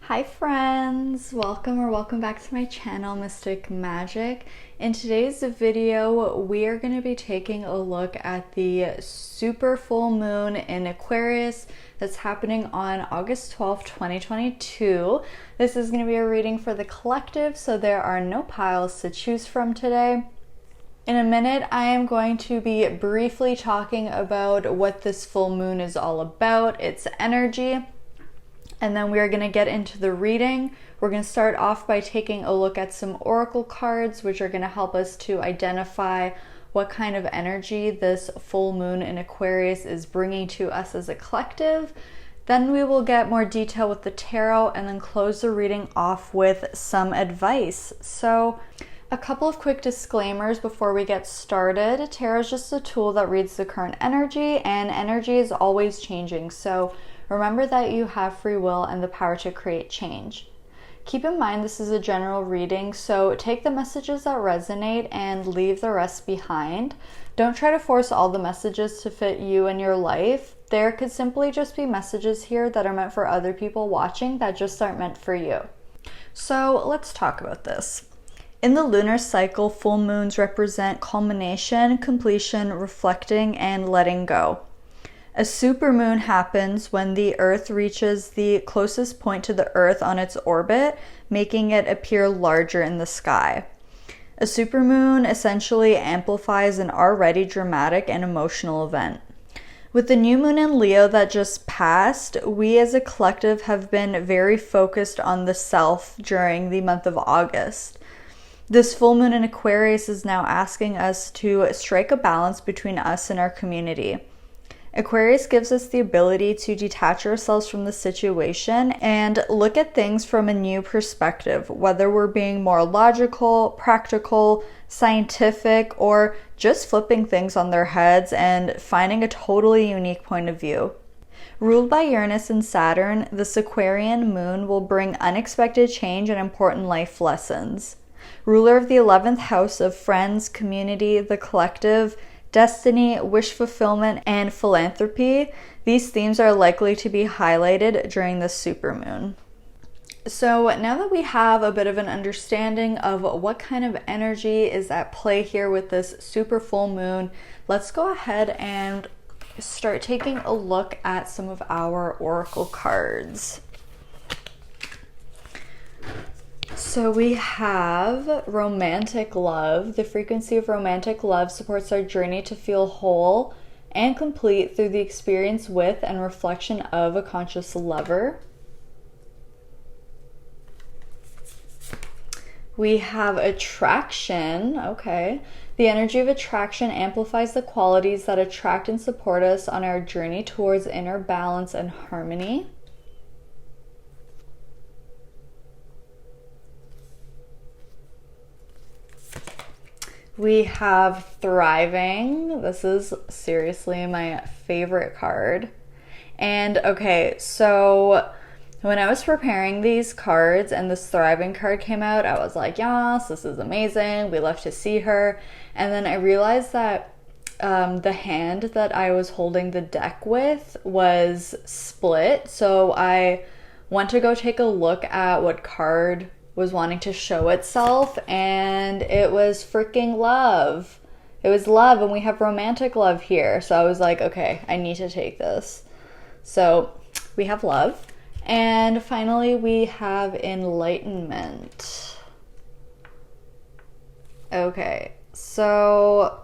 Hi friends, welcome back to my channel, Mystic Magic. In today's video, we are going to be taking a look at the super full moon in Aquarius that's happening on August 12th, 2022. This is going to be a reading for the collective, so there are no piles to choose from today. In a minute, I am going to be briefly talking about what this full moon is all about, its energy. And then we're going to get into the reading. We're going to start off by taking a look at some oracle cards, which are going to help us to identify what kind of energy this full moon in Aquarius is bringing to us as a collective. Then we will get more detail with the tarot and then close the reading off with some advice. So a couple of quick disclaimers before we get started. Tarot is just a tool that reads the current energy, and energy is always changing. So remember that you have free will and the power to create change. Keep in mind this is a general reading, so take the messages that resonate and leave the rest behind. Don't try to force all the messages to fit you and your life. There could simply just be messages here that are meant for other people watching that just aren't meant for you. So let's talk about this. In the lunar cycle, full moons represent culmination, completion, reflecting, and letting go. A supermoon happens when the Earth reaches the closest point to the Earth on its orbit, making it appear larger in the sky. A supermoon essentially amplifies an already dramatic and emotional event. With the new moon in Leo that just passed, we as a collective have been very focused on the self during the month of August. This full moon in Aquarius is now asking us to strike a balance between us and our community. Aquarius gives us the ability to detach ourselves from the situation and look at things from a new perspective, whether we're being more logical, practical, scientific, or just flipping things on their heads and finding a totally unique point of view. Ruled by Uranus and Saturn, this Aquarian moon will bring unexpected change and important life lessons. Ruler of the 11th house of friends, community, the collective, destiny, wish fulfillment, and philanthropy, these themes are likely to be highlighted during the supermoon. So now that we have a bit of an understanding of what kind of energy is at play here with this super full moon, let's go ahead and start taking a look at some of our oracle cards. So we have romantic love. The frequency of romantic love supports our journey to feel whole and complete through the experience with and reflection of a conscious lover. We have attraction. Okay. The energy of attraction amplifies the qualities that attract and support us on our journey towards inner balance and harmony. We have thriving. This is seriously my favorite card. And okay, so when I was preparing these cards and this thriving card came out, I was like, yes, this is amazing. We love to see her. And then I realized that the hand that I was holding the deck with was split. So I went to go take a look at what card was wanting to show itself, and it was freaking love. It was love, and we have romantic love here. So I was like, okay, I need to take this. So we have love. And finally, we have enlightenment. Okay, so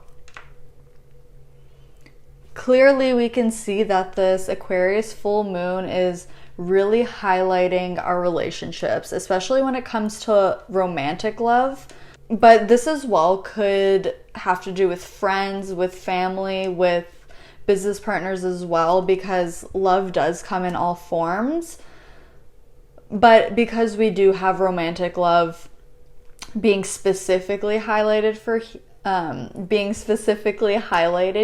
clearly we can see that this Aquarius full moon is really highlighting our relationships, especially when it comes to romantic love. But this as well could have to do with friends, with family, with business partners as well, because love does come in all forms. But because we do have romantic love being specifically highlighted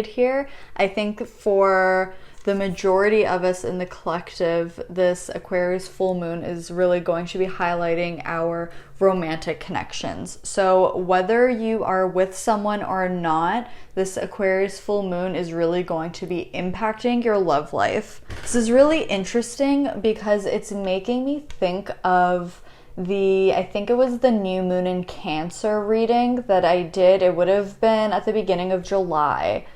here, I think for the majority of us in the collective, this Aquarius full moon is really going to be highlighting our romantic connections. So whether you are with someone or not, this Aquarius full moon is really going to be impacting your love life. This is really interesting because it's making me think of I think it was the new moon in Cancer reading that I did. It would have been at the beginning of July.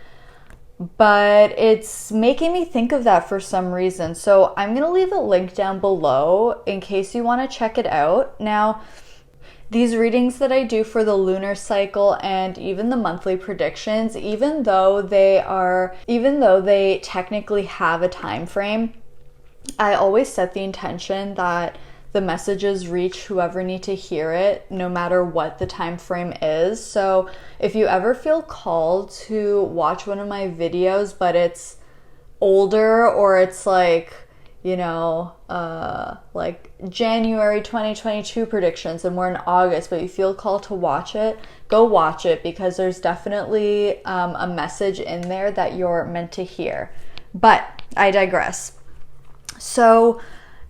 But it's making me think of that for some reason. So I'm going to leave a link down below in case you want to check it out. Now, these readings that I do for the lunar cycle and even the monthly predictions, even though they technically have a time frame, I always set the intention that the messages reach whoever need to hear it, no matter what the time frame is. So if you ever feel called to watch one of my videos, but it's older or it's like, you know, like January 2022 predictions and we're in August, but you feel called to watch it, go watch it, because there's definitely a message in there that you're meant to hear. But I digress. So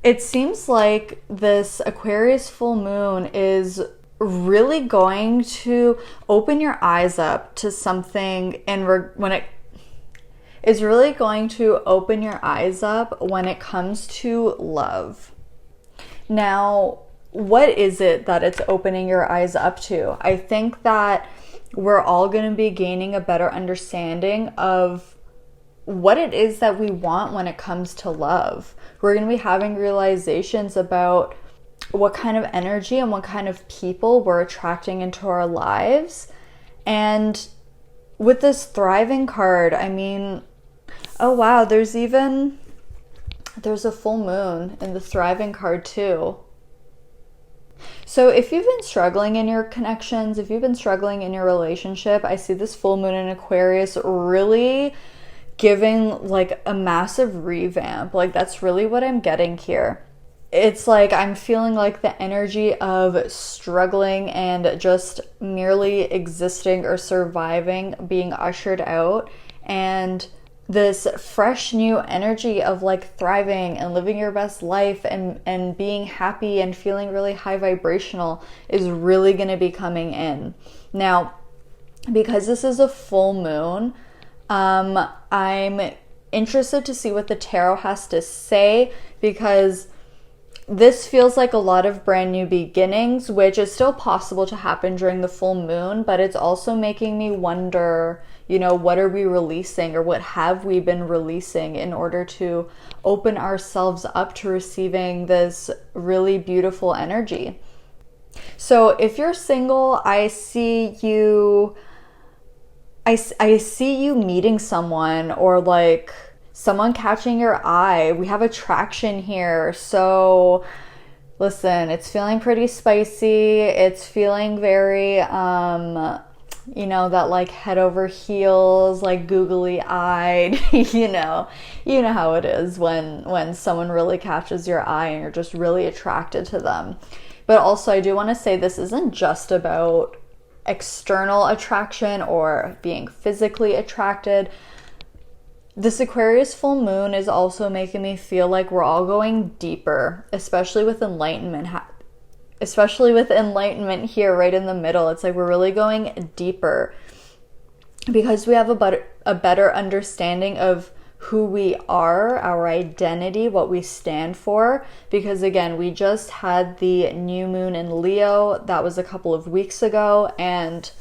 it seems like this Aquarius full moon is really going to open your eyes up to something, and when it is really going to open your eyes up when it comes to love. Now, what is it that it's opening your eyes up to? I think that we're all going to be gaining a better understanding of what it is that we want when it comes to love. We're going to be having realizations about what kind of energy and what kind of people we're attracting into our lives. And with this thriving card, I mean, oh wow, there's a full moon in the thriving card too. So if you've been struggling in your connections, if you've been struggling in your relationship, I see this full moon in Aquarius really giving like a massive revamp. Like that's really what I'm getting here. It's like I'm feeling like the energy of struggling and just merely existing or surviving being ushered out, and this fresh new energy of like thriving and living your best life and being happy and feeling really high vibrational is really going to be coming in. Now, because this is a full moon, I'm interested to see what the tarot has to say, because this feels like a lot of brand new beginnings, which is still possible to happen during the full moon, but it's also making me wonder, you know, what are we releasing, or what have we been releasing in order to open ourselves up to receiving this really beautiful energy. So if you're single, I see you meeting someone, or like someone catching your eye. We have attraction here. So listen, it's feeling pretty spicy. It's feeling very, you know, that like head over heels, like googly eyed, you know how it is when someone really catches your eye and you're just really attracted to them. But also I do want to say this isn't just about external attraction or being physically attracted. This Aquarius full moon is also making me feel like we're all going deeper, especially with enlightenment here right in the middle. It's like we're really going deeper because we have a better understanding of who we are, our identity, what we stand for. Because again, we just had the new moon in Leo. That was a couple of weeks ago, and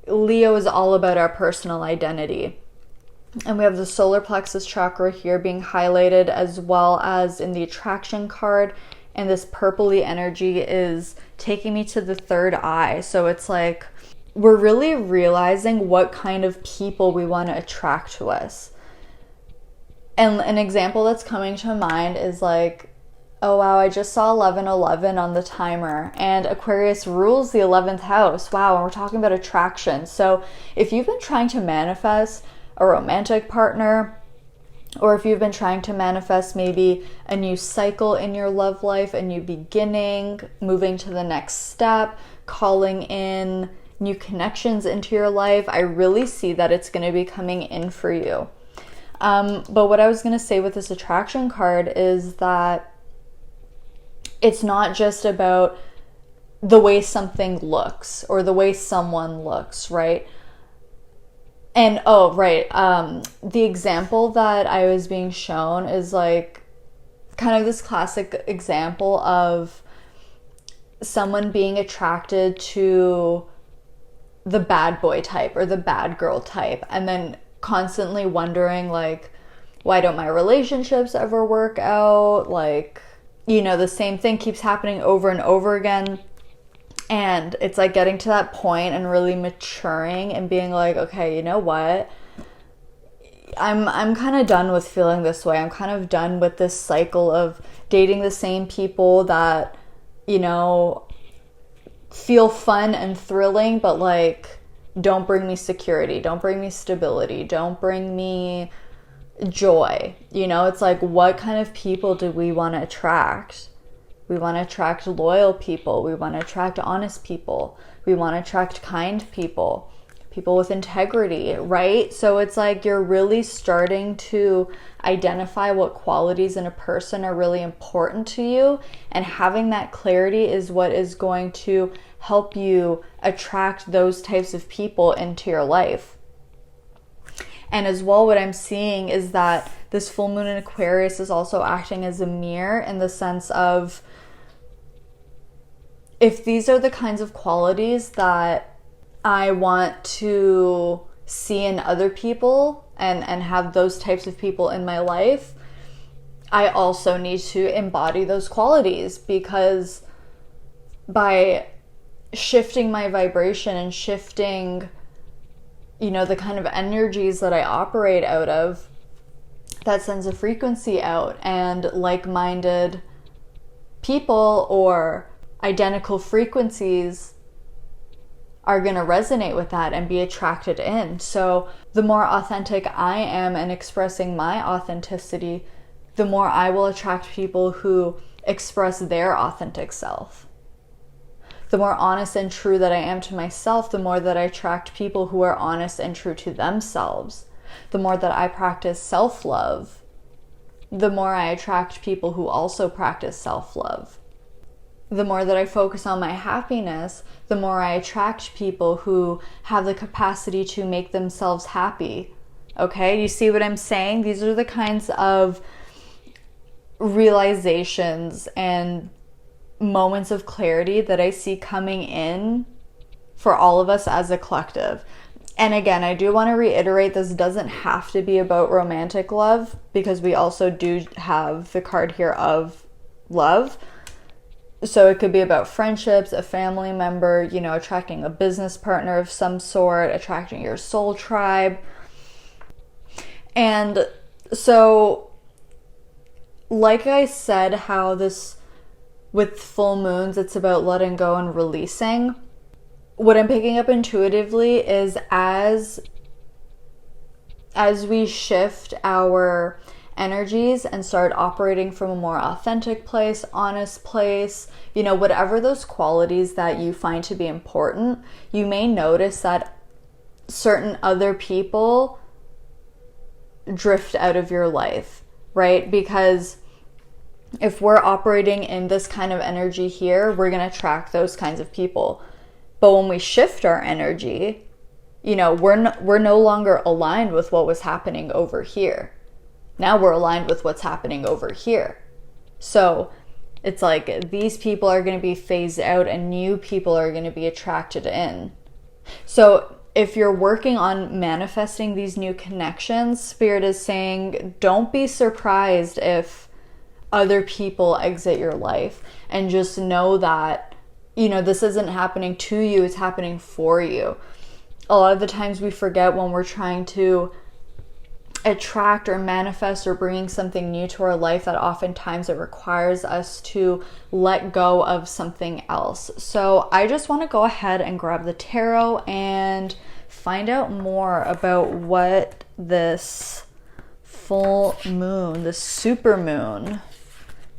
Leo is all about our personal identity. And we have the solar plexus chakra here being highlighted, as well as in the attraction card. And this purpley energy is taking me to the third eye. So it's like we're really realizing what kind of people we want to attract to us. And an example that's coming to mind is like, oh wow, I just saw 1111 on the timer, and Aquarius rules the 11th house. Wow, and we're talking about attraction. So if you've been trying to manifest a romantic partner, or if you've been trying to manifest maybe a new cycle in your love life, a new beginning, moving to the next step, calling in new connections into your life, I really see that it's going to be coming in for you. But what I was going to say with this attraction card is that it's not just about the way something looks or the way someone looks, right? And the example that I was being shown is like kind of this classic example of someone being attracted to the bad boy type or the bad girl type, and then constantly wondering like, why don't my relationships ever work out? Like, you know, the same thing keeps happening over and over again. And it's like getting to that point and really maturing and being like, okay, you know what? I'm kind of done with feeling this way. I'm kind of done with this cycle of dating the same people that, you know, feel fun and thrilling, but like don't bring me security, don't bring me stability, don't bring me joy. You know, it's like, what kind of people do we want to attract? We want to attract loyal people. We want to attract honest people. We want to attract kind people, people with integrity, right? So it's like you're really starting to identify what qualities in a person are really important to you. And having that clarity is what is going to help you attract those types of people into your life. And as well, what I'm seeing is that this full moon in Aquarius is also acting as a mirror in the sense of, if these are the kinds of qualities that I want to see in other people and have those types of people in my life, I also need to embody those qualities, because by shifting my vibration and shifting, you know, the kind of energies that I operate out of, that sends a frequency out, and like-minded people or identical frequencies are going to resonate with that and be attracted in. So the more authentic I am and expressing my authenticity, the more I will attract people who express their authentic self. The more honest and true that I am to myself, the more that I attract people who are honest and true to themselves. The more that I practice self-love, the more I attract people who also practice self-love. The more that I focus on my happiness, the more I attract people who have the capacity to make themselves happy. Okay, you see what I'm saying? These are the kinds of realizations and moments of clarity that I see coming in for all of us as a collective. And again, I do want to reiterate, this doesn't have to be about romantic love, because we also do have the card here of love. So it could be about friendships, a family member, you know, attracting a business partner of some sort, attracting your soul tribe. And so, like I said, how this, with full moons, it's about letting go and releasing. What I'm picking up intuitively is as we shift our energies and start operating from a more authentic place, honest place, you know, whatever those qualities that you find to be important, you may notice that certain other people drift out of your life, right? Because if we're operating in this kind of energy here, we're going to attract those kinds of people. But when we shift our energy, you know, we're no longer aligned with what was happening over here. Now we're aligned with what's happening over here. So it's like these people are going to be phased out and new people are going to be attracted in. So if you're working on manifesting these new connections, Spirit is saying, don't be surprised if other people exit your life, and just know that, you know, this isn't happening to you, it's happening for you. A lot of the times we forget when we're trying to attract or manifest or bringing something new to our life that oftentimes it requires us to let go of something else. So I just want to go ahead and grab the tarot and find out more about what this full moon, this super moon,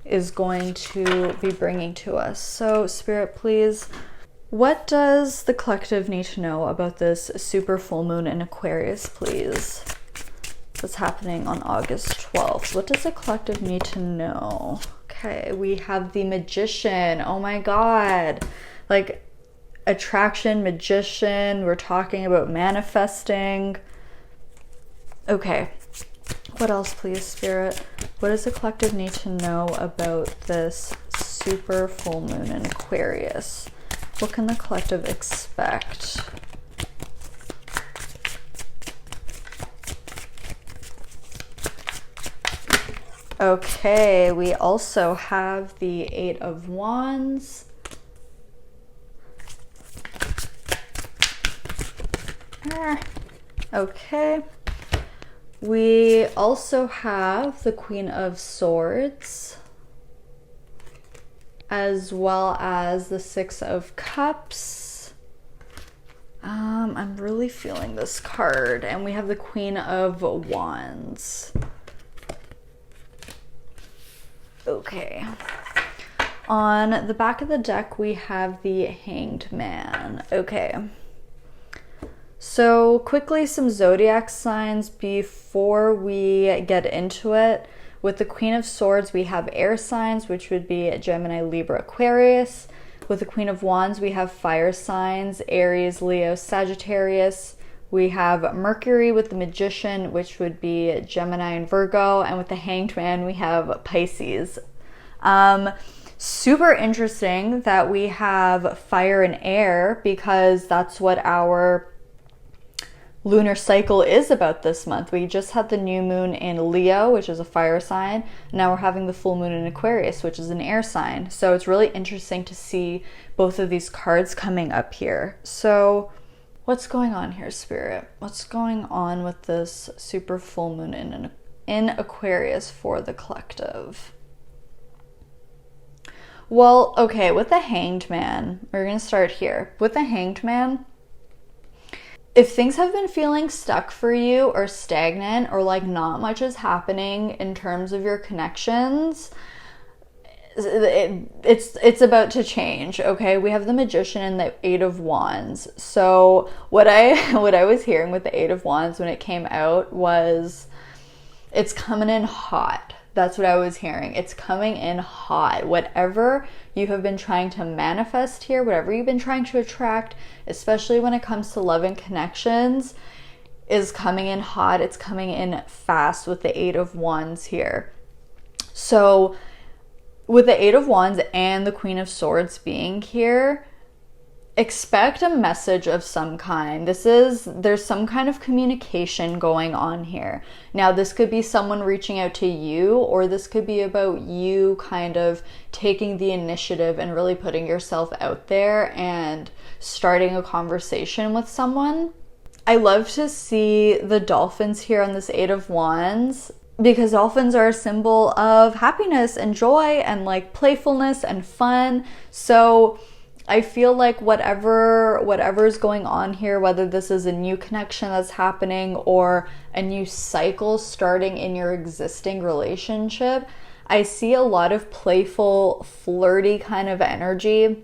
is going to be bringing to us. So Spirit, please, what does the collective need to know about this super full moon in Aquarius, please? that's happening on August 12th. What does the collective need to know? Okay, we have the Magician. Oh my God. Like, attraction, magician. We're talking about manifesting. Okay. What else, please, Spirit? What does the collective need to know about this super full moon in Aquarius? What can the collective expect? Okay, we also have the Eight of Wands. Okay. We also have the Queen of Swords, as well as the Six of Cups. I'm really feeling this card. And we have the Queen of Wands. Okay. On the back of the deck, we have the Hanged Man. Okay. So quickly, some zodiac signs before we get into it. With the Queen of Swords, we have air signs, which would be Gemini, Libra, Aquarius. With the Queen of Wands, we have fire signs, Aries, Leo, Sagittarius. We have Mercury with the Magician, which would be Gemini and Virgo. And with the Hanged Man, we have Pisces. Super interesting that we have fire and air, because that's what our lunar cycle is about this month. We just had the new moon in Leo, which is a fire sign. Now we're having the full moon in Aquarius, which is an air sign. So it's really interesting to see both of these cards coming up here. So what's going on here, Spirit? What's going on with this super full moon in Aquarius for the collective? Well, okay, with the Hanged Man, we're going to start here. With the Hanged Man, if things have been feeling stuck for you or stagnant, or like not much is happening in terms of your connections, it's about to change. Okay, we have the Magician and the Eight of Wands. So what I was hearing with the Eight of Wands when it came out was it's coming in hot. That's what I was hearing. It's coming in hot. Whatever you have been trying to manifest here, whatever you've been trying to attract, especially when it comes to love and connections, is coming in hot. It's coming in fast with the Eight of Wands here. So with the Eight of Wands and the Queen of Swords being here, expect a message of some kind. There's some kind of communication going on here. Now, this could be someone reaching out to you, or this could be about you kind of taking the initiative and really putting yourself out there and starting a conversation with someone. I love to see the dolphins here on this Eight of Wands, because dolphins are a symbol of happiness and joy and like playfulness and fun. So I feel like whatever's going on here, whether this is a new connection that's happening or a new cycle starting in your existing relationship, I see a lot of playful, flirty kind of energy.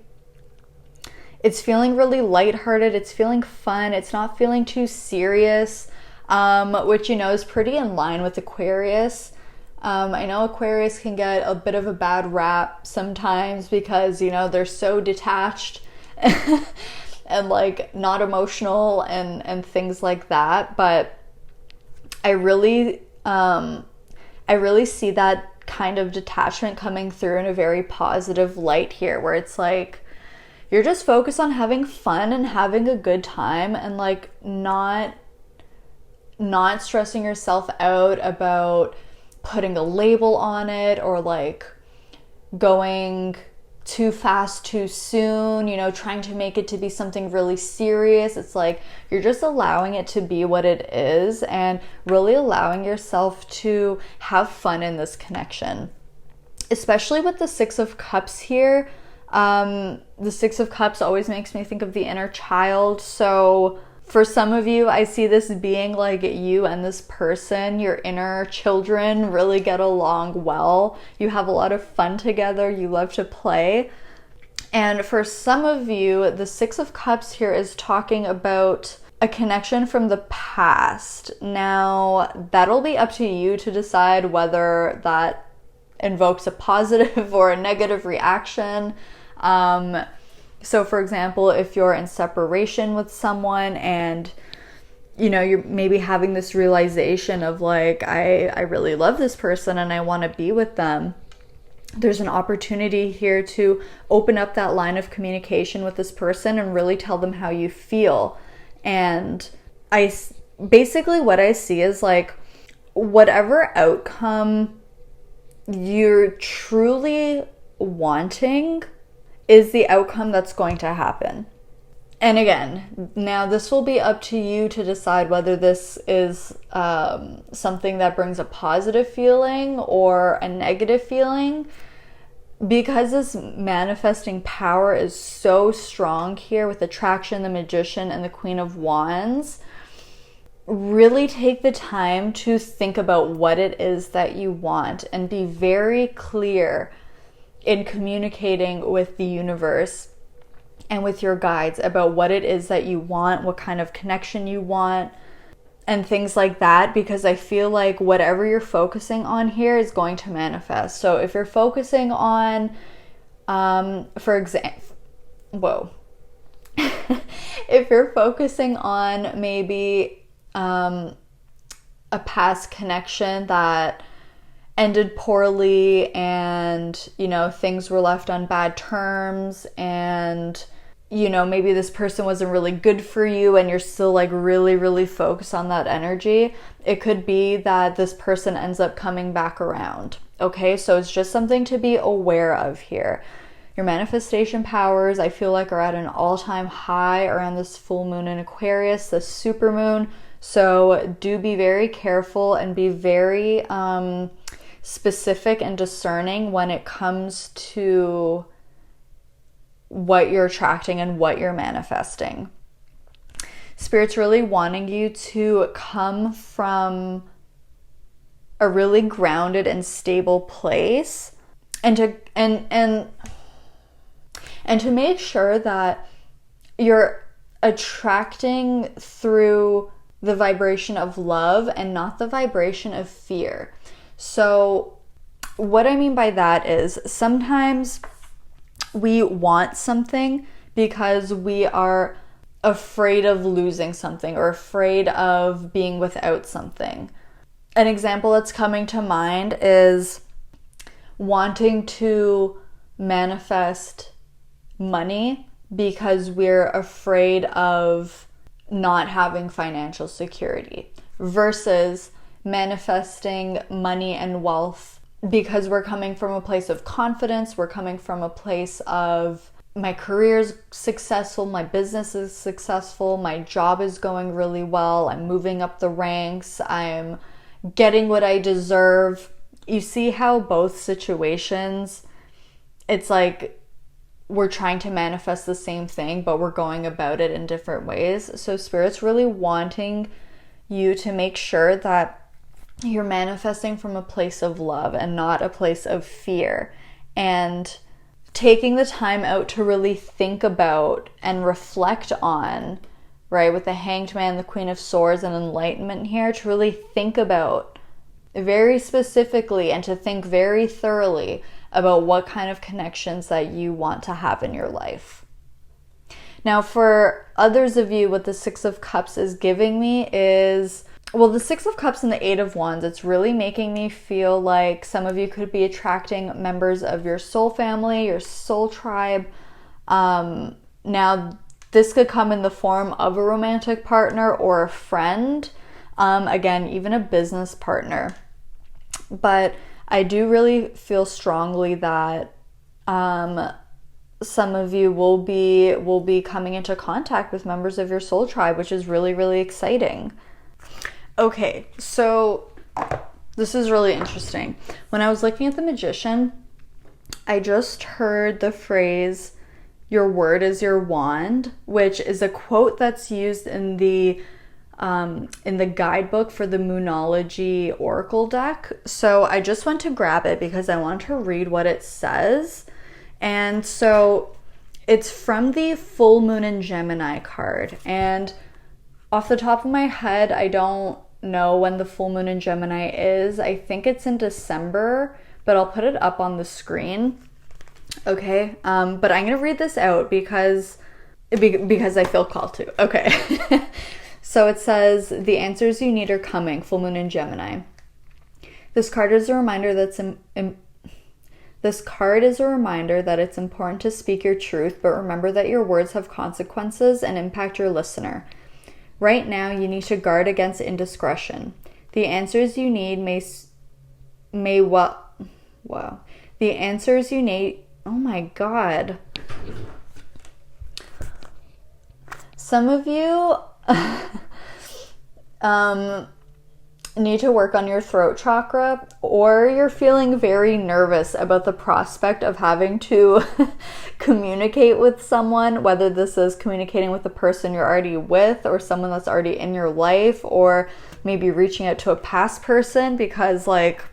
It's feeling really lighthearted. It's feeling fun. It's not feeling too serious, which, is pretty in line with Aquarius. I know Aquarius can get a bit of a bad rap sometimes because, they're so detached and like not emotional and things like that. But I really see that kind of detachment coming through in a very positive light here, where it's like you're just focused on having fun and having a good time and like not stressing yourself out about putting a label on it or like going too fast too soon, trying to make it to be something really serious. It's like you're just allowing it to be what it is and really allowing yourself to have fun in this connection. Especially with the Six of Cups here. The Six of Cups always makes me think of the inner child. So for some of you, I see this being like you and this person, your inner children, really get along well. You have a lot of fun together. You love to play. And for some of you, the Six of Cups here is talking about a connection from the past. Now, that'll be up to you to decide whether that invokes a positive or a negative reaction. So for example, if you're in separation with someone and you're maybe having this realization of like, I really love this person and I want to be with them, there's an opportunity here to open up that line of communication with this person and really tell them how you feel. And basically what I see is like, whatever outcome you're truly wanting is the outcome that's going to happen. And again, now this will be up to you to decide whether this is something that brings a positive feeling or a negative feeling. Because this manifesting power is so strong here with attraction, the Magician, and the Queen of Wands, really take the time to think about what it is that you want and be very clear in communicating with the universe and with your guides about what it is that you want, what kind of connection you want, and things like that, because I feel like whatever you're focusing on here is going to manifest. So if you're focusing on, for example, if you're focusing on maybe a past connection that ended poorly and, things were left on bad terms and, maybe this person wasn't really good for you and you're still like really, really focused on that energy, it could be that this person ends up coming back around. Okay, so it's just something to be aware of here. Your manifestation powers, I feel like, are at an all-time high around this full moon in Aquarius, the super moon. So do be very careful and be very specific and discerning when it comes to what you're attracting and what you're manifesting. Spirit's really wanting you to come from a really grounded and stable place and to make sure that you're attracting through the vibration of love and not the vibration of fear. So what I mean by that is sometimes we want something because we are afraid of losing something or afraid of being without something. An example that's coming to mind is wanting to manifest money because we're afraid of not having financial security, versus manifesting money and wealth because we're coming from a place of confidence, we're coming from a place of my career's successful, my business is successful, my job is going really well, I'm moving up the ranks, I'm getting what I deserve. You see how both situations, it's like we're trying to manifest the same thing, but we're going about it in different ways. So Spirit's really wanting you to make sure that you're manifesting from a place of love and not a place of fear, and taking the time out to really think about and reflect on, right, with the Hanged Man, the Queen of Swords, and Enlightenment here, to really think about very specifically and to think very thoroughly about what kind of connections that you want to have in your life. Now, for others of you, what the Six of Cups is giving me is, well, the Six of Cups and the Eight of Wands, it's really making me feel like some of you could be attracting members of your soul family, your soul tribe. Now, this could come in the form of a romantic partner or a friend. Again, even a business partner. But I do really feel strongly that some of you will be coming into contact with members of your soul tribe, which is really, really exciting. Okay, so this is really interesting. When I was looking at the Magician, I just heard the phrase, "Your word is your wand," which is a quote that's used in the guidebook for the Moonology Oracle deck. So I just went to grab it because I want to read what it says. And so it's from the Full Moon in Gemini card. And Off the top of my head, I don't know when the full moon in Gemini is. I think it's in December, but I'll put it up on the screen. Okay, but I'm gonna read this out because I feel called to. Okay. So it says, the answers you need are coming, full moon in Gemini. This card is a reminder that it's important to speak your truth, but remember that your words have consequences and impact your listener. Right now, you need to guard against indiscretion. The answers you need The answers you need, oh my God. Some of you need to work on your throat chakra, or you're feeling very nervous about the prospect of having to communicate with someone, whether this is communicating with the person you're already with or someone that's already in your life, or maybe reaching out to a past person, because like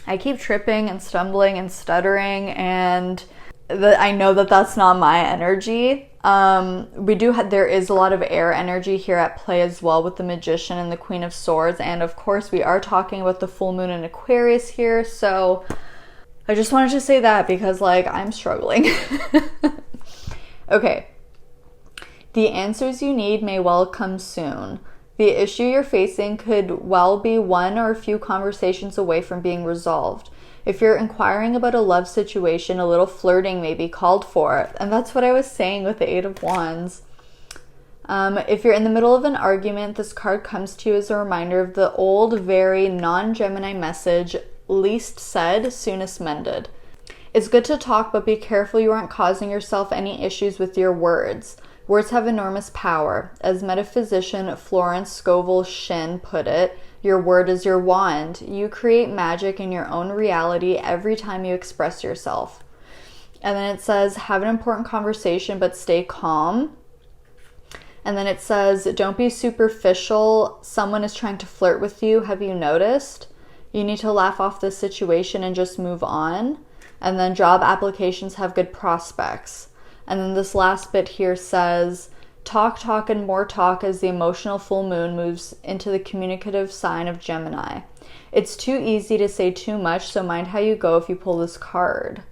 I keep tripping and stumbling and stuttering, and I know that that's not my energy. There is a lot of air energy here at play as well, with the Magician and the Queen of Swords, and of course we are talking about the full moon in Aquarius here, so I just wanted to say that because like I'm struggling. Okay, the answers you need may well come soon. The issue you're facing could well be one or a few conversations away from being resolved. If you're inquiring about a love situation, a little flirting may be called for. And that's what I was saying with the Eight of Wands. If you're in the middle of an argument, this card comes to you as a reminder of the old, very non-Gemini message, least said, soonest mended. It's good to talk, but be careful you aren't causing yourself any issues with your words. Words have enormous power. As metaphysician Florence Scovel Shinn put it, your word is your wand. You create magic in your own reality every time you express yourself. And then it says, have an important conversation, but stay calm. And then it says, don't be superficial. Someone is trying to flirt with you. Have you noticed? You need to laugh off this situation and just move on. And then job applications have good prospects. And then this last bit here says, talk, and more talk as the emotional full moon moves into the communicative sign of Gemini. It's too easy to say too much, so mind how you go if you pull this card.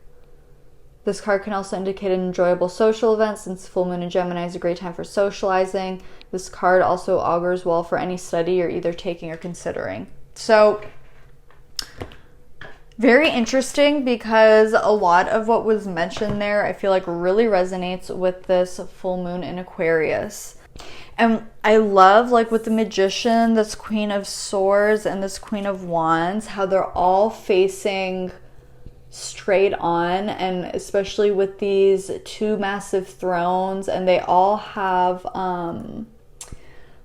This card can also indicate an enjoyable social event, since full moon in Gemini is a great time for socializing. This card also augurs well for any study you're either taking or considering. So, very interesting, because a lot of what was mentioned there I feel like really resonates with this full moon in Aquarius. And I love, like with the Magician, this Queen of Swords, and this Queen of Wands, how they're all facing straight on, and especially with these two massive thrones, and they all have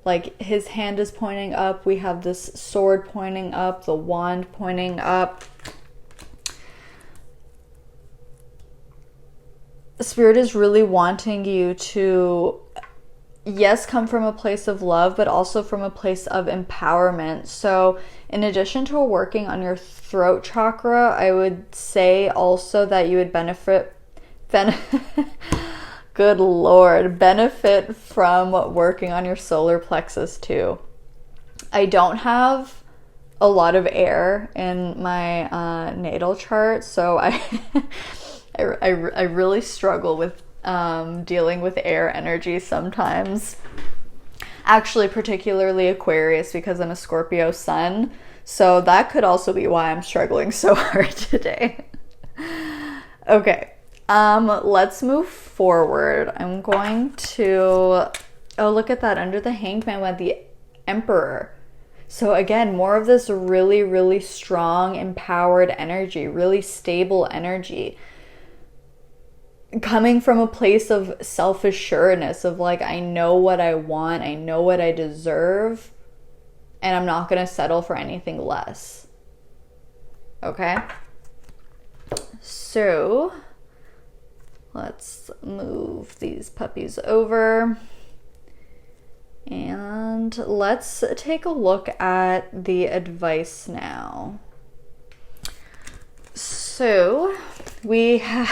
like his hand is pointing up, we have this sword pointing up, the wand pointing up. Spirit is really wanting you to, yes, come from a place of love, but also from a place of empowerment. So in addition to working on your throat chakra, I would say also that you would benefit good Lord, benefit from working on your solar plexus too. I don't have a lot of air in my natal chart, so I really struggle with dealing with air energy sometimes. Actually, particularly Aquarius, because I'm a Scorpio sun. So that could also be why I'm struggling so hard today. Okay, let's move forward. I'm going to, oh, look at that. Under the Hangman went the Emperor. So again, more of this really, really strong, empowered energy, really stable energy. Coming from a place of self-assuredness, of like, I know what I want, I know what I deserve, and I'm not going to settle for anything less. Okay? So, let's move these puppies over. And let's take a look at the advice now. So, we have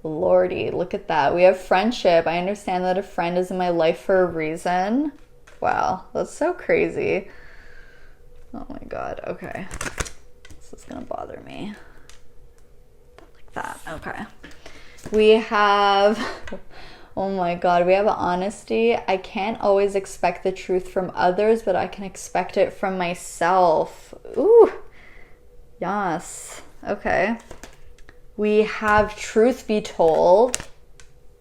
Lordy, look at that. We have friendship. I understand that a friend is in my life for a reason. Wow, that's so crazy. Oh my God. Okay. This is gonna bother me. Like that. Okay. We have, oh my God, we have honesty. I can't always expect the truth from others, but I can expect it from myself. Ooh. Yes. Okay. We have truth be told.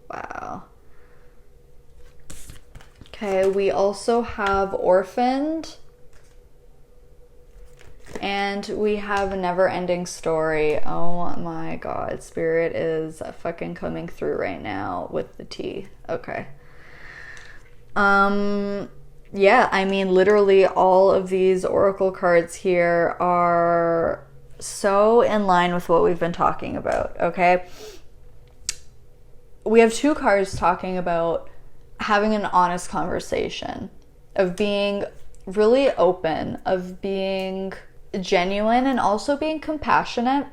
Wow. Okay, we also have orphaned. And we have a never-ending story. Oh my God, Spirit is fucking coming through right now with the tea. Okay. Yeah, I mean, literally all of these oracle cards here are so in line with what we've been talking about, okay? We have two cards talking about having an honest conversation, of being really open, of being genuine, and also being compassionate.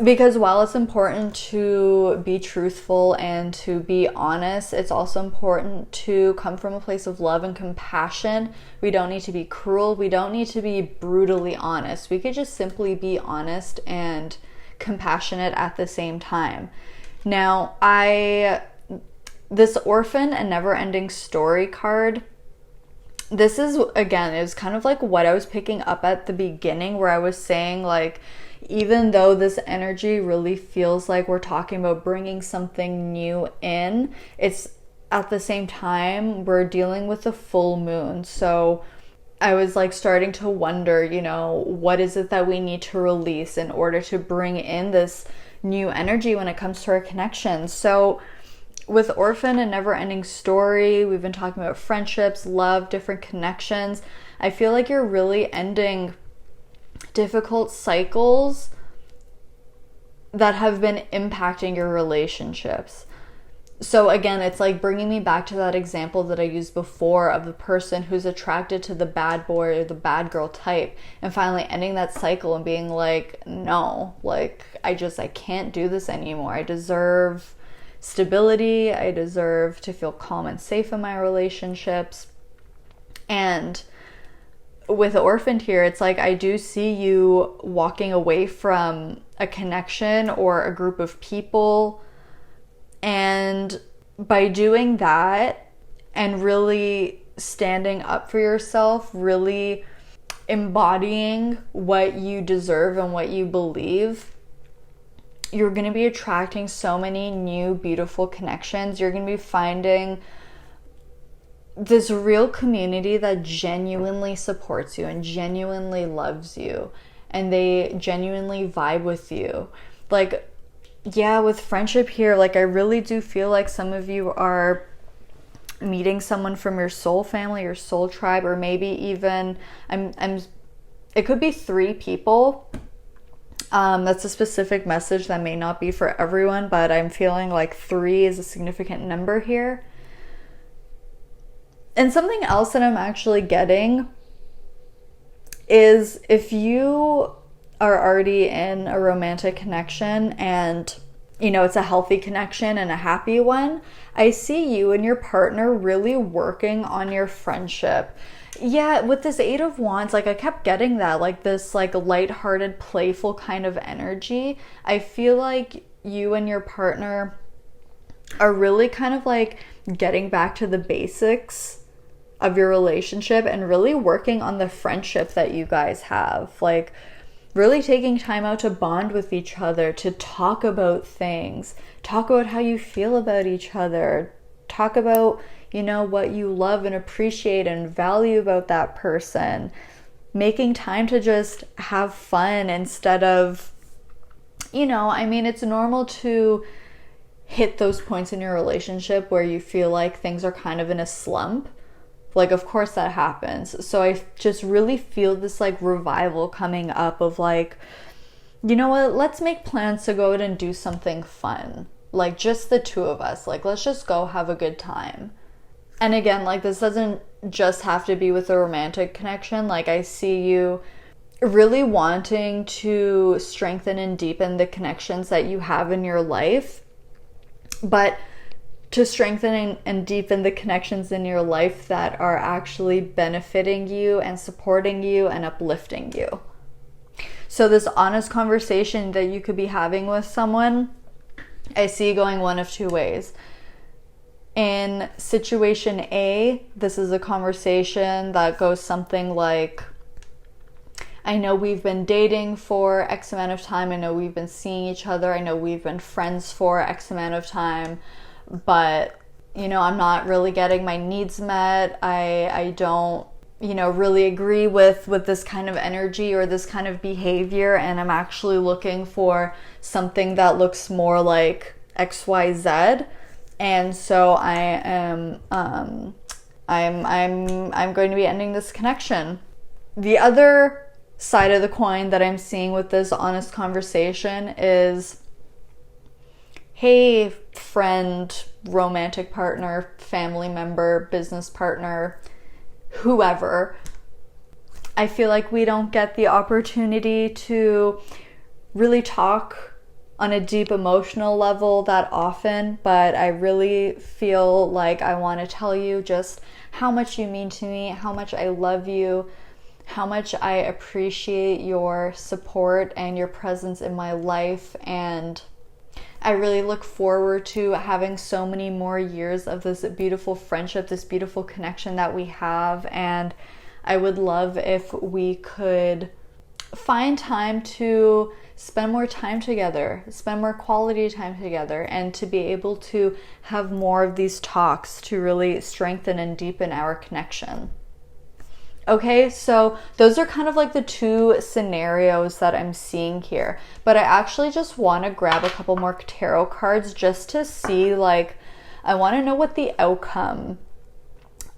Because while it's important to be truthful and to be honest, it's also important to come from a place of love and compassion. We don't need to be cruel. We don't need to be brutally honest. We could just simply be honest and compassionate at the same time. Now, this orphan and never-ending story card, this is, again, it was kind of like what I was picking up at the beginning, where I was saying, like, even though this energy really feels like we're talking about bringing something new in, it's at the same time we're dealing with the full moon. So I was like starting to wonder, you know, what is it that we need to release in order to bring in this new energy when it comes to our connections. So with orphan and never-ending story, we've been talking about friendships, love, different connections. I feel like you're really ending difficult cycles that have been impacting your relationships. So again, it's like bringing me back to that example that I used before of the person who's attracted to the bad boy or the bad girl type, and finally ending that cycle and being like, no, like I can't do this anymore. I deserve stability. I deserve to feel calm and safe in my relationships. And with orphaned here, it's like I do see you walking away from a connection or a group of people, and by doing that and really standing up for yourself, really embodying what you deserve and what you believe, you're going to be attracting so many new beautiful connections. You're going to be finding this real community that genuinely supports you and genuinely loves you, and they genuinely vibe with you. Like, yeah, with friendship here, like I really do feel like some of you are meeting someone from your soul family, your soul tribe, or maybe even it could be 3 people. That's a specific message that may not be for everyone, but I'm feeling like 3 is a significant number here. And something else that I'm actually getting is if you are already in a romantic connection and, you know, it's a healthy connection and a happy one, I see you and your partner really working on your friendship. Yeah, with this 8 of Wands, like I kept getting that, like this like lighthearted, playful kind of energy. I feel like you and your partner are really kind of like getting back to the basics of your relationship and really working on the friendship that you guys have. Like really taking time out to bond with each other, to talk about things, talk about how you feel about each other, talk about, you know, what you love and appreciate and value about that person, making time to just have fun instead of, you know, I mean, it's normal to hit those points in your relationship where you feel like things are kind of in a slump. Like, of course that happens. So I just really feel this like revival coming up of like, you know what, let's make plans to go out and do something fun. Like just the 2 of us. Like, let's just go have a good time. And again, like this doesn't just have to be with a romantic connection. Like I see you really wanting to strengthen and deepen the connections that you have in your life. but to strengthen and deepen the connections in your life that are actually benefiting you and supporting you and uplifting you. So this honest conversation that you could be having with someone, I see going one of two ways. In situation A, this is a conversation that goes something like, I know we've been dating for X amount of time. I know we've been seeing each other. I know we've been friends for X amount of time. But, you know, I'm not really getting my needs met. I don't, you know, really agree with this kind of energy or this kind of behavior. And I'm actually looking for something that looks more like XYZ. And so I'm going to be ending this connection. The other side of the coin that I'm seeing with this honest conversation is, hey, friend, romantic partner, family member, business partner, whoever, I feel like we don't get the opportunity to really talk on a deep emotional level that often, but I really feel like I want to tell you just how much you mean to me, how much I love you, how much I appreciate your support and your presence in my life. And I really look forward to having so many more years of this beautiful friendship, this beautiful connection that we have. And I would love if we could find time to spend more time together, spend more quality time together, and to be able to have more of these talks to really strengthen and deepen our connection. Okay, so those are kind of like the two scenarios that I'm seeing here. But I actually just want to grab a couple more tarot cards just to see, like, I want to know what the outcome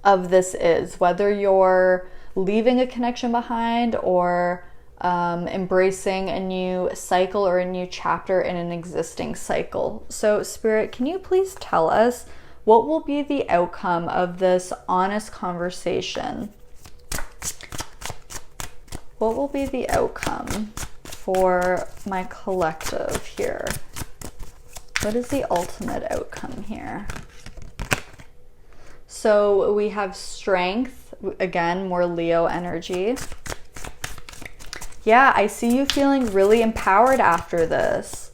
of this is. Whether you're leaving a connection behind or embracing a new cycle or a new chapter in an existing cycle. So Spirit, can you please tell us what will be the outcome of this honest conversation? What will be the outcome for my collective here? What is the ultimate outcome here? So we have strength, again, more Leo energy. Yeah, I see you feeling really empowered after this.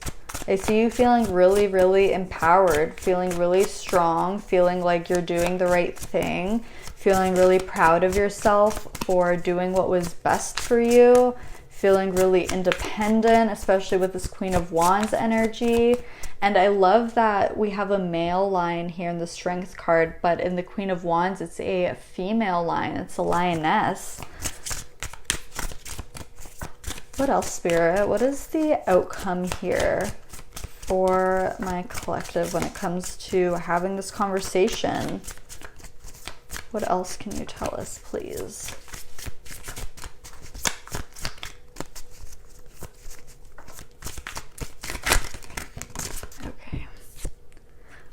I see you feeling really, really empowered, feeling really strong, feeling like you're doing the right thing, feeling really proud of yourself for doing what was best for you, feeling really independent, especially with this Queen of Wands energy. And I love that we have a male line here in the Strength card, but in the Queen of Wands, it's a female line. It's a lioness. What else, Spirit? What is the outcome here for my collective when it comes to having this conversation? What else can you tell us, please? Okay.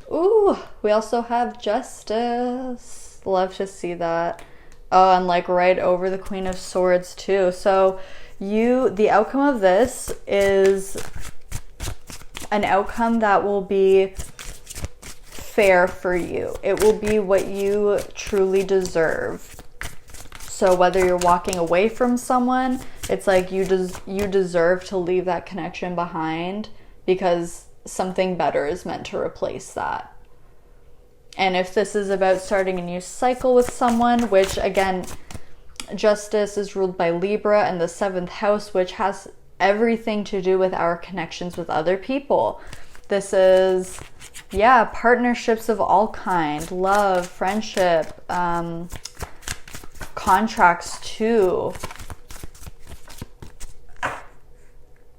Ooh, we also have Justice. Love to see that. Oh, and like right over the Queen of Swords too. So the outcome of this is an outcome that will be fair for you. It will be what you truly deserve. So whether you're walking away from someone, it's like you deserve to leave that connection behind because something better is meant to replace that. And if this is about starting a new cycle with someone, which again, Justice is ruled by Libra and the 7th house, which has everything to do with our connections with other people. This is, yeah, partnerships of all kind, love, friendship, contracts too.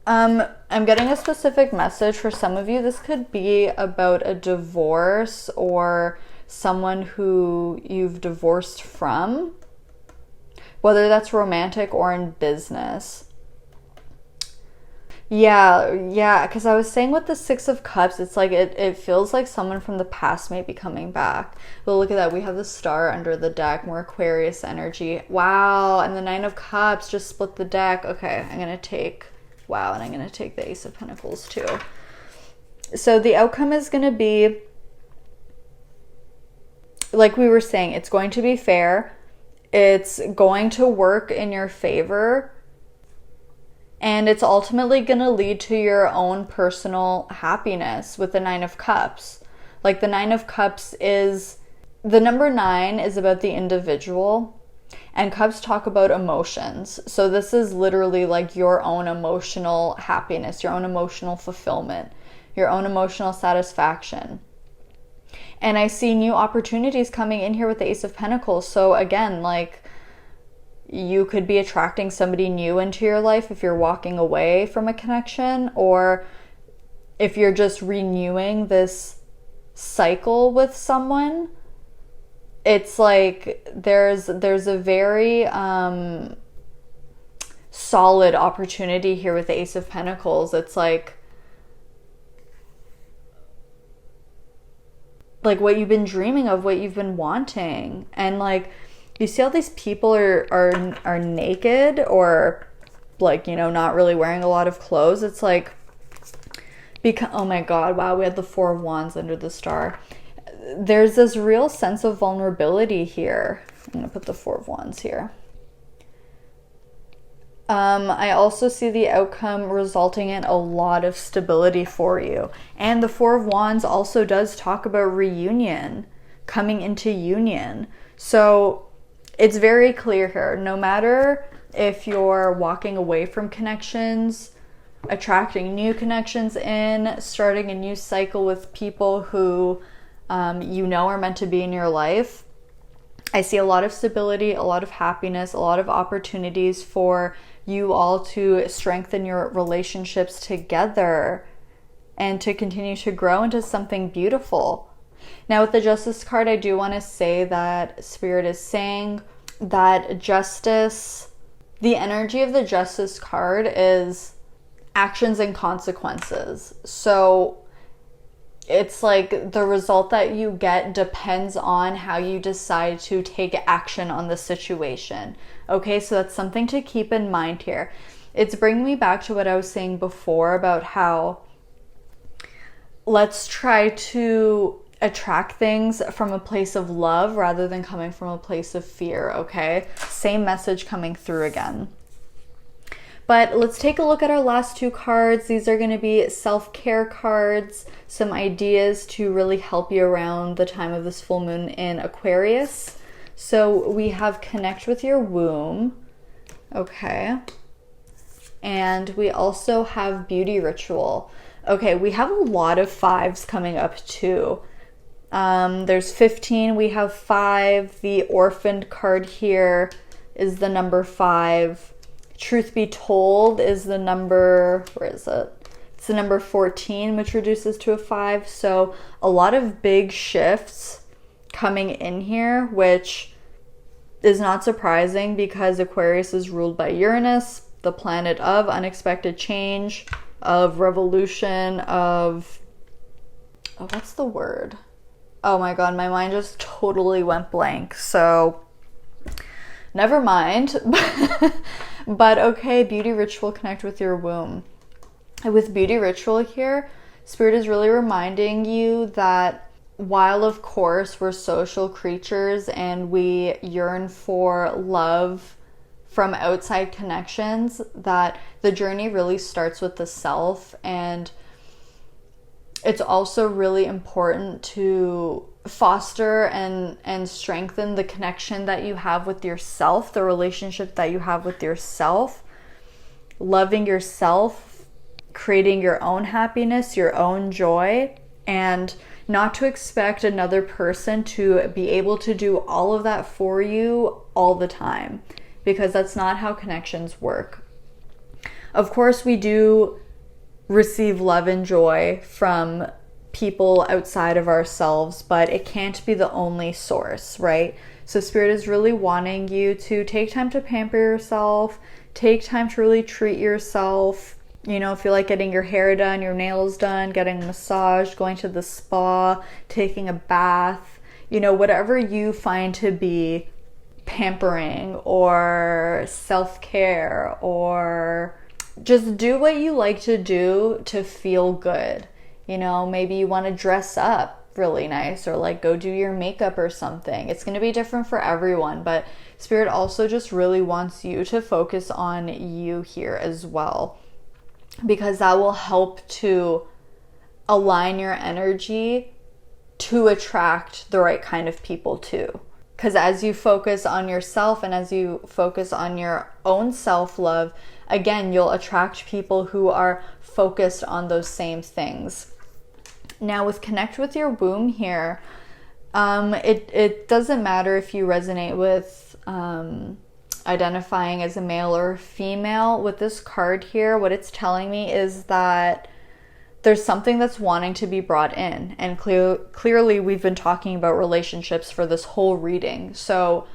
I'm getting a specific message for some of you. This could be about a divorce or someone who you've divorced from, whether that's romantic or in business. Yeah, because I was saying with the 6 of Cups, it's like it feels like someone from the past may be coming back. But look at that, we have the Star under the deck, more Aquarius energy. Wow, and the 9 of Cups just split the deck. Okay, I'm going to take, wow, and I'm going to take the Ace of Pentacles too. So the outcome is going to be, like we were saying, it's going to be fair. It's going to work in your favor. And it's ultimately going to lead to your own personal happiness with the Nine of Cups. Like the Nine of Cups is, the number 9 is about the individual. And cups talk about emotions. So this is literally like your own emotional happiness, your own emotional fulfillment, your own emotional satisfaction. And I see new opportunities coming in here with the Ace of Pentacles. So again, like, you could be attracting somebody new into your life if you're walking away from a connection, or if you're just renewing this cycle with someone. It's like there's a very solid opportunity here with the Ace of Pentacles. It's like what you've been dreaming of, what you've been wanting. And like, you see all these people are naked, or like, you know, not really wearing a lot of clothes. It's like, oh my God, wow, we had the Four of Wands under the star. There's this real sense of vulnerability here. I'm going to put the Four of Wands here. I also see the outcome resulting in a lot of stability for you. And the Four of Wands also does talk about reunion, coming into union. So it's very clear here, no matter if you're walking away from connections, attracting new connections in, starting a new cycle with people who you know are meant to be in your life, I see a lot of stability, a lot of happiness, a lot of opportunities for you all to strengthen your relationships together and to continue to grow into something beautiful. Now with the Justice card, I do want to say that Spirit is saying that justice, the energy of the Justice card is actions and consequences. So it's like the result that you get depends on how you decide to take action on the situation. Okay, so that's something to keep in mind here. It's bringing me back to what I was saying before about how let's try to attract things from a place of love rather than coming from a place of fear, okay? Same message coming through again. But let's take a look at our last two cards. These are going to be self-care cards, some ideas to really help you around the time of this full moon in Aquarius. So we have Connect with Your Womb, okay? And we also have Beauty Ritual. Okay, we have a lot of 5s coming up too. There's 15, we have 5. The Orphaned card here is the number 5. Truth Be Told is the number, where is it? It's the number 14, which reduces to a 5. So a lot of big shifts coming in here, which is not surprising because Aquarius is ruled by Uranus, the planet of unexpected change, of revolution, of, oh, what's the word? Oh my God, my mind just totally went blank. So never mind. But okay, Beauty Ritual, Connect with Your Womb. With Beauty Ritual here, Spirit is really reminding you that while of course we're social creatures and we yearn for love from outside connections, that the journey really starts with the self. And it's also really important to foster and strengthen the connection that you have with yourself, the relationship that you have with yourself, loving yourself, creating your own happiness, your own joy, and not to expect another person to be able to do all of that for you all the time, because that's not how connections work. Of course, we do receive love and joy from people outside of ourselves, but it can't be the only source, right? So Spirit is really wanting you to take time to pamper yourself, take time to really treat yourself. You know, if you like getting your hair done, your nails done, getting a massage, going to the spa, taking a bath, you know, whatever you find to be pampering or self-care, or just do what you like to do to feel good. You know, maybe you want to dress up really nice or like go do your makeup or something. It's going to be different for everyone, but Spirit also just really wants you to focus on you here as well, because that will help to align your energy to attract the right kind of people too. Because as you focus on yourself and as you focus on your own self-love, again, you'll attract people who are focused on those same things. Now with connect with your womb here, it doesn't matter if you resonate with identifying as a male or a female. With this card here, what it's telling me is that there's something that's wanting to be brought in. And clearly we've been talking about relationships for this whole reading. So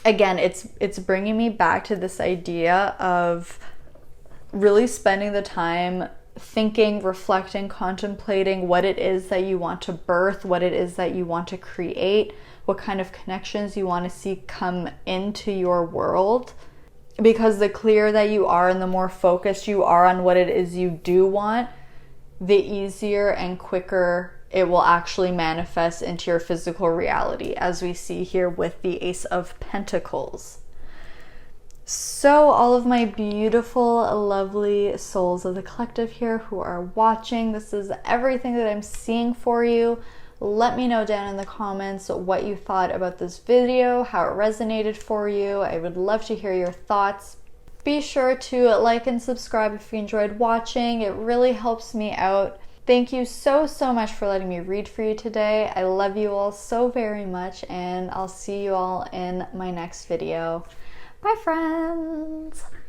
again, it's bringing me back to this idea of really spending the time thinking, reflecting, contemplating what it is that you want to birth, what it is that you want to create, what kind of connections you want to see come into your world. Because the clearer that you are and the more focused you are on what it is you do want, the easier and quicker it will actually manifest into your physical reality, as we see here with the Ace of Pentacles. So all of my beautiful, lovely souls of the collective here who are watching, this is everything that I'm seeing for you. Let me know down in the comments what you thought about this video, how it resonated for you. I would love to hear your thoughts. Be sure to like and subscribe if you enjoyed watching. It really helps me out. Thank you so much for letting me read for you today. I love you all so very much, and I'll see you all in my next video. Bye, friends!